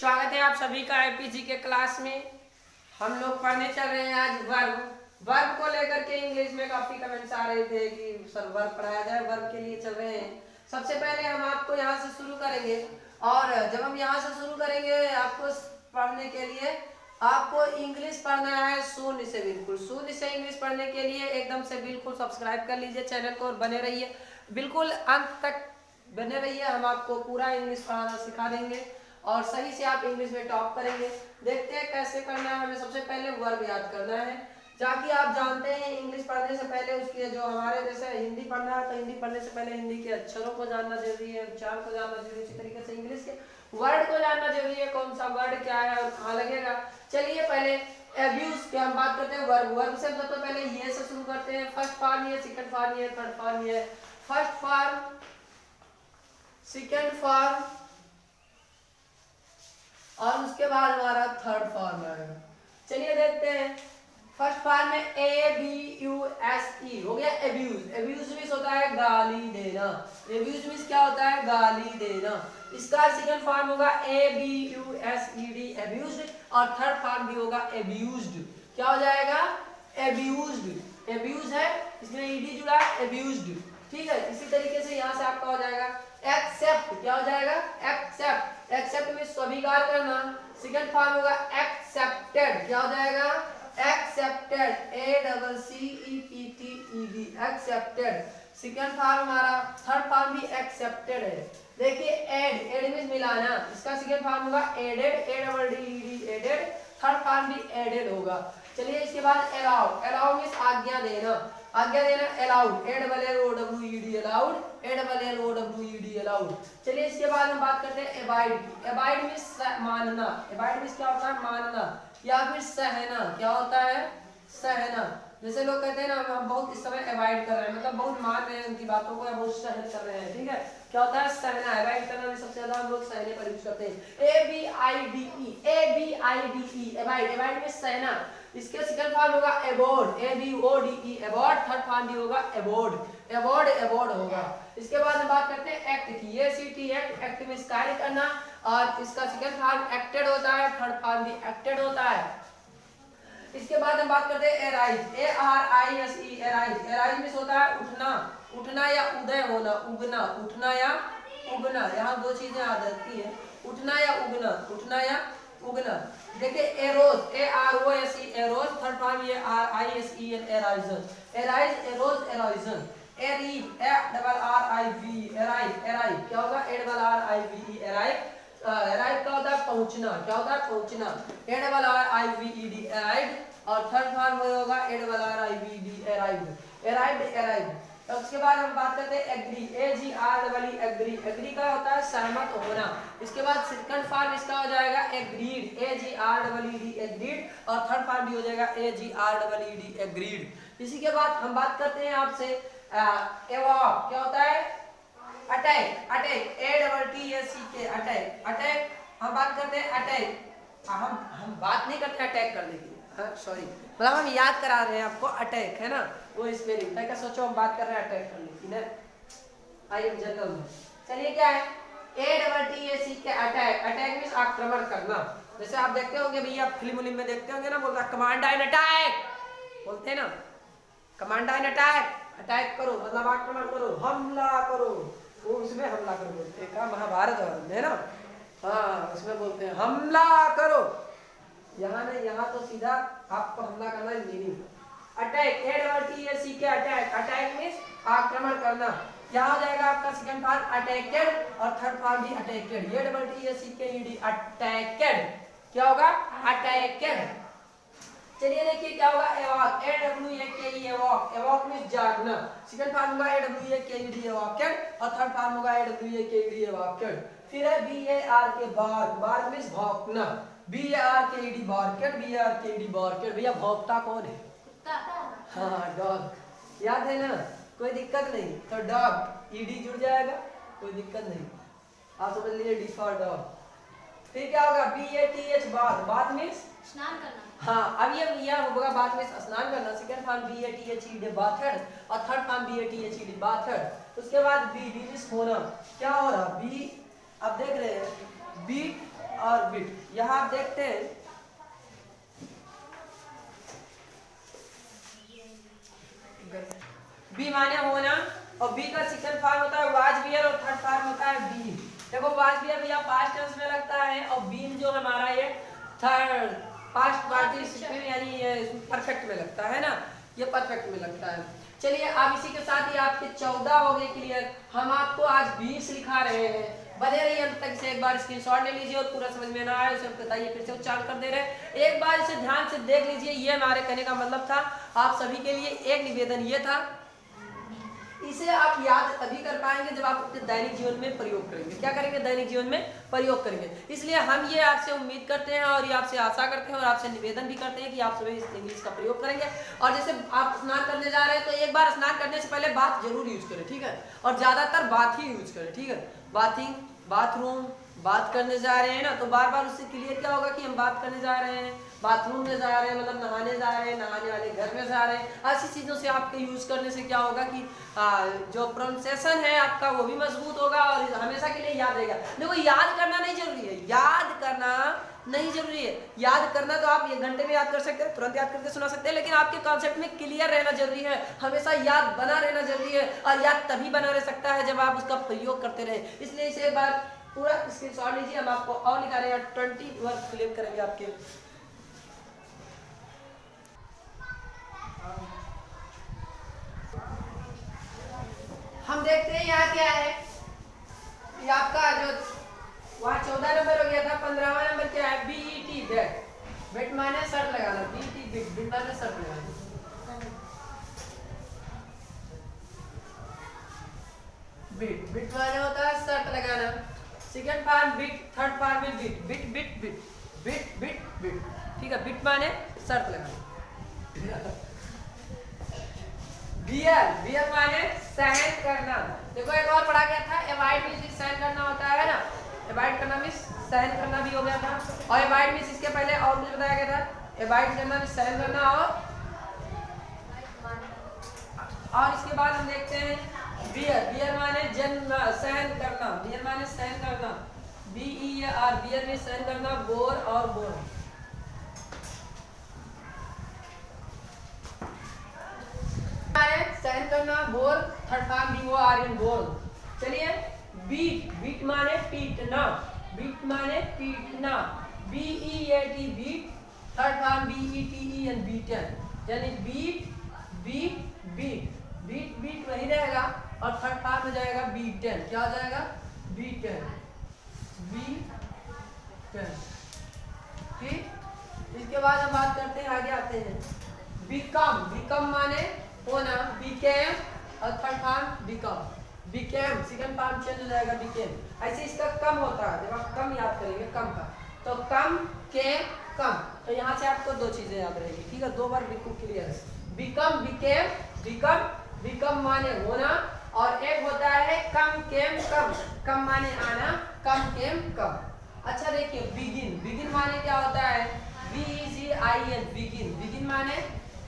स्वागत है आप सभी का एपीजी के क्लास में। हम लोग पढ़ने चल रहे हैं आज वर्ब को लेकर के। इंग्लिश में काफी कमेंट्स आ रहे थे कि सर वर्ब पढ़ाया जाए, वर्ब के लिए चल रहे हैं। सबसे पहले हम आपको यहाँ से शुरू करेंगे और जब हम यहाँ से शुरू करेंगे आपको पढ़ने के लिए, आपको इंग्लिश पढ़ना है शून्य से, बिल्कुल शून्य से इंग्लिश पढ़ने के लिए एकदम से बिल्कुल सब्सक्राइब कर लीजिए चैनल को और बने रहिए, बिल्कुल अंत तक बने रहिए। हम आपको पूरा इंग्लिश पढ़ाना सिखा देंगे और सही से आप इंग्लिश में टॉप करेंगे। देखते हैं कैसे करना है। हमें सबसे पहले वर्ब याद करना है, ताकि आप जानते हैं इंग्लिश पढ़ने से पहले उसकी जो हमारे जैसे हिंदी पढ़ना है तो हिंदी पढ़ने से पहले हिंदी के अक्षरों को जानना जरूरी है, उच्चारण को जानना जरूरी है। इसी तरीके से इंग्लिश के वर्ड को जानना जरूरी है, कौन सा वर्ड क्या है और कहाँ लगेगा। चलिए पहले एब्यूज की हम बात करते हैं। वर्ब से सबसे पहले ये से शुरू करते हैं। फर्स्ट फॉर्म ये, सेकंड फॉर्म ये, थर्ड फॉर्म ये। फर्स्ट फॉर्म, सेकंड फॉर्म और उसके बाद हमारा थर्ड फॉर्म आएगा। चलिए देखते हैं। फर्स्ट फॉर्म में ABUSE हो गया एब्यूज। एब्यूज मींस होता है गाली देना। एब्यूज मींस क्या होता है? गाली देना। इसका सेकंड फॉर्म होगा ABUSED एब्यूज्ड और थर्ड फॉर्म भी होगा एब्यूज्ड। क्या हो जाएगा? एब्यूज्ड। एब्यूज है, इसमें ईडी जुड़ा है, एब्यूज्ड। ठीक है, इसी तरीके से यहाँ से आपका हो जाएगा एक्सेप्ट। क्या हो जाएगा? एक्सेप्ट। एक्सेप्ट में स्वीकार करना। सेकंड फॉर्म होगा एक्सेप्टेड। क्या हो जाएगा? Accepted. ACCEPTED accepted. Second form हमारा। थर्ड फॉर्म भी एक्सेप्टेड है। देखिए एड, एड मींस मिलाना। इसका सेकंड फॉर्म होगा added, ADDED added. Third form भी एडेड होगा। चलिए इसके बाद अलाउ। अलाउ मींस आज्ञा देना। आज्ञा देना allowed, ALLOWED allowed, ALLOWED allowed. चलिए इसके बाद हम बात करते हैं अवॉइड की। अवॉइड मींस मानना। अवॉइड मींस क्या होता है? मानना या फिर सहना। क्या होता है? सहना। जैसे लोग कहते हैं ना हम बहुत इस समय अवॉइड कर रहे हैं, मतलब बहुत मान रहे हैं उनकी बातों को या बहुत सहन कर रहे हैं। ठीक है, क्या होता है? सहना। अवॉइड करना में सबसे ज्यादा हम लोग सहने पर यूज करते हैं। ABIDE avoid. अवॉइड में सहना। इसके सेकंड फॉर्म होगा अबॉर्ड, ABORDE अबॉर्ड। थर्ड फॉर्म भी होगा अबॉर्ड, अबॉर्ड होगा। इसके बाद हम बात करते हैं एक्ट की। ACT act. एक्ट में कार्य करना और इसका सेकंड फॉर्म एक्टेड होता है, थर्ड फॉर्म भी एक्टेड होता है। इसके बाद हम बात करते हैं arise, ARISE arise. Arise means होता है उठना, उठना या उदय होना, उगना। उठना या उगना, यहाँ दो चीजें आ जाती है, उठना या उगना, उठना या उगना। देखिए arose, AROSE arose. Third form ये RISEN arisen. Arise, arose, arisen. Arrive, ARRIV arrive. Arrive क्या होगा? ARRIVE एराइव। अराइव क्या होता है? पहुंचना। क्या होता है? पहुंचना। ARRIVED अराइव्ड और थर्ड फॉर्म होगा ARRIVED अराइव्ड। Arrived, arrived. तो उसके बाद हम बात करते हैं एग्री, AGREE एग्री। एग्री का होता है सहमत होना। इसके बाद सेकंड फॉर्म इसका हो जाएगा एग्रीड, AGREED एग्रीड और थर्ड फॉर्म भी हो जाएगा AGREED एग्रीड। इसी के बाद हम बात करते हैं आपसे एवॉक। क्या होता है? Attack. Attack, ATTACK attack. Attack हम बात करते हैं अटैक। हम बात नहीं करते अटैक करने की, सॉरी, मतलब हम याद करा रहे हैं आपको। अटैक है ना, वो स्पेलिंग है। क्या सोचो हम बात कर रहे हैं अटैक करने की ना। आई एम जनरल में। चलिए क्या है? ATTACK attack. अटैक मींस आक्रमण करना। जैसे आप देखते होंगे भैया, फिल्म में देखते होंगे ना, बोलता कमांड इन अटैक, बोलते हैं ना कमांड इन अटैक। अटैक करो मतलब आक्रमण करो, हमला करो। वो उसमें हमला करो बोलते हैं, क्या महाभारत है ना। हाँ, उसमें बोलते हैं हमला करो। यहाँ नहीं, यहाँ तो सीधा आपको हमला करना है, meaning. Attack, ATTACK attack. Attack means आक्रमण करना। क्या हो जाएगा आपका सेकंड फॉर्म? अटैकेड और थर्ड फॉर्म भी अटैकेड, ATTACKED अटैकेड। क्या होगा? अटैकेड। चलिए देखिए क्या होगा? Awake, AWAKE awake. Awake means जागना। सेकंड फॉर्म होगा AWAKED एवॉकेड और थर्ड फॉर्म होगा AWAKED एवॉकेड। फिर है BARK बार्क। बार्क मींस भौंकना, BARKED बार्केड, BARKED बार्केड। भैया भौंकता कौन है? हाँ, डॉग। याद है ना, कोई दिक्कत नहीं। तो डॉग, ED जुड़ जाएगा, कोई दिक्कत नहीं। आप समझ लीजिए D फॉर डॉग। फिर क्या होगा? BATH bath. बाथ मींस स्नान करना। हाँ, अब ये होगा बाथ में स्नान करना। सेकंड फॉर्म BATHED बाथेड और थर्ड फॉर्म BATHED बाथेड। उसके बाद बी मींस होना। क्या हो रहा? बी, अब देख रहे हैं, बीट और बिट। यहाँ आप देखते हैं बी माने होना, और बी का सेकंड फॉर्म होता है वाज बियर, और थर्ड फॉर्म होता है बीन। देखो वाज बियर भैया पास्ट टेंस में लगता है, और बीन जो हमारा ये थर्ड पास्ट पार्टिसिपल यानी परफेक्ट में लगता है ना, ये परफेक्ट में लगता है। चलिए अब इसी के साथ ही आपके 14 हो गए क्लियर। हम आपको आज 20 लिखा रहे हैं, बने रहिए अंत तक से। एक बार स्क्रीनशॉट ले लीजिए और पूरा समझ में ना आए उसे बताइए, फिर से उच्चारण कर दे रहे हैं। एक बार इसे ध्यान से देख लीजिए, ये हमारे कहने का मतलब था। आप सभी के लिए एक निवेदन ये था, इसे आप याद तभी कर पाएंगे जब आप अपने दैनिक जीवन में प्रयोग करेंगे। क्या करेंगे? दैनिक जीवन में प्रयोग करेंगे। इसलिए हम ये आपसे उम्मीद करते हैं और ये आपसे आशा करते हैं और आपसे निवेदन भी करते हैं कि आप सभी इस इंग्लिश का प्रयोग करेंगे। और जैसे आप स्नान करने जा रहे हैं तो एक बार स्नान करने से पहले बात जरूर यूज करें, ठीक है? और ज्यादातर बात ही यूज करें, ठीक है? बाथिंग, बाथरूम, बात करने जा रहे हैं ना, तो बार बार उससे क्लियर क्या होगा कि हम बात करने जा रहे हैं, बाथरूम में जा रहे हैं, मतलब नहाने जा रहे हैं, नहाने वाले घर में जा रहे हैं। ऐसी चीज़ों से आपके यूज़ करने से क्या होगा कि जो प्रोनाउंसिएशन है आपका वो भी मजबूत होगा और हमेशा के लिए याद रहेगा। देखो याद करना नहीं जरूरी है, याद करना नहीं जरूरी है। याद करना तो आप 1 घंटे में याद कर सकते हैं, तुरंत याद करके सुना सकते हैं, लेकिन आपके कॉन्सेप्ट में क्लियर रहना जरूरी है। हमेशा याद बना रहना जरूरी है, और याद तभी बना रह सकता है जब आप उसका प्रयोग करते रहे। इसलिए इसे एक बार पूरा स्क्रीनशॉट लीजिए। हम आपको और लिखा रहे हैं, 20 वर्ड क्लियर करेंगे आपके। हम देखते हैं यहाँ क्या है, ये आपका जो वहाँ 14 नंबर हो गया था, 15वां नंबर क्या है? बीईटी बेट। बेट माने शर्ट लगाना, बीईटी बिट, बिट माने शर्ट लगाना। बिट, बिट माने होता है शर्ट लगाना। Second form bet, third form में bet, bet bet bet, bet bet bet, ठीक है? बिट माने शर्त लगाना। बियर, बियर माने सहन करना। देखो एक और पढ़ा गया था, अवॉइड मींस सहन करना होता है ना, अवॉइड करना मींस सहन करना भी हो गया था, और अवॉइड मींस इसके पहले और कुछ बताया गया था। अवॉइड करना मींस सहन करना, और इसके बाद हम देखते हैं बियर, बियर माने जन्म सहन करना, बियर माने सहन करना, BER, बियर में सहन करना, बोर और बोर। सहन करना, bore, third form BORN, bore. चलिए बीट, बीट माने पीटना, बीट माने पीटना, BEAT, beat, third form BETEN, beaten, यानी beat beat beat, beat beat वही रहेगा, और थर्ड फॉर्म में जाएगा बीटन। क्या हो जाएगा? बीटन, बीटन, ठीक। इसके बाद हम बात करते हैं, आगे आते हैं बिकम, बिकम माने होना, बिकेम, और third form become, became, second form change हो जाएगा बिकेम। ऐसे इसका कम होता है, जब आप कम याद करेंगे कम का, तो कम के कम, तो यहाँ से आपको 2 चीजें याद रहेगी, ठीक है? 2 बार बिल्कुल क्लियर है। बिकम, बिकेम, बिकम, बिकम माने होना, और एक होता है कम केम कम, कम माने आना, कम केम कम। अच्छा देखिए बिगिन, बिगिन माने क्या होता है? BEGIN, बिगिन, बिगिन माने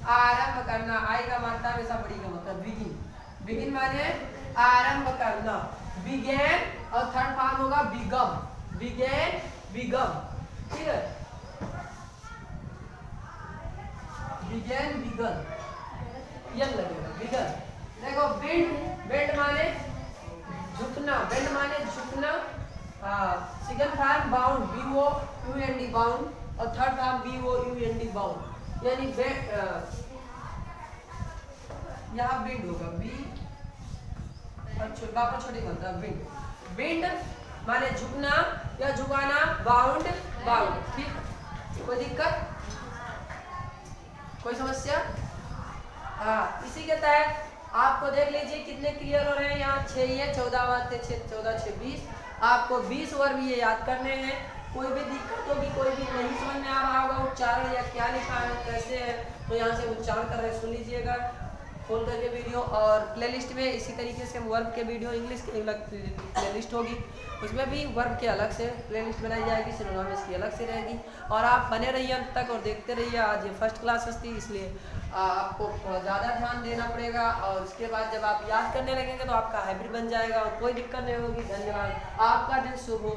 आरंभ करना, आई का मात्रा हमेशा बड़ी का मतलब बिगिन, बिगिन माने आरंभ करना, बिगेन, और थर्ड फॉर्म होगा बिगम, बिगेन, बिगम, ठीक है? बिगेन, बिगन, यह लगेगा बिगन। देखो बेंड, बेंड माने झुकना, बेंड माने झुकना, second form bound, BOUND, bound, और थर्ड फॉर्म BOUND, बाउंड, यानी यहाँ बेंड होगा, बी और छोटी बनता है बेंड, बेंड माने झुकना या झुकाना, बाउंड, बाउंड, ठीक। कोई दिक्कत, कोई समस्या? हाँ, इसी के तहत आपको देख लीजिए कितने क्लियर हो रहे हैं। यहाँ 6 ये 14 बातें, 14 6 20, आपको 20 वर्ड भी ये याद करने हैं। कोई भी दिक्कत होगी, कोई भी नहीं समझ में आ रहा होगा उच्चारण या क्या लिखा है कैसे है, तो यहाँ से उच्चारण कर रहे सुन लीजिएगा खोल करके वीडियो। और प्लेलिस्ट में इसी तरीके से वर्ब के वीडियो इंग्लिश की अलग प्लेलिस्ट होगी, उसमें भी वर्ब के अलग से प्लेलिस्ट बनाई जाएगी, सिनोनिम्स की अलग से रहेगी। और आप बने रहिए अंत तक और देखते रहिए। आज ये फर्स्ट क्लासेस थी, इसलिए आपको ज़्यादा ध्यान देना पड़ेगा, और उसके बाद जब आप याद करने लगेंगे तो आपका हाइब्रिड बन जाएगा और कोई दिक्कत नहीं होगी। धन्यवाद, आपका दिन शुभ हो।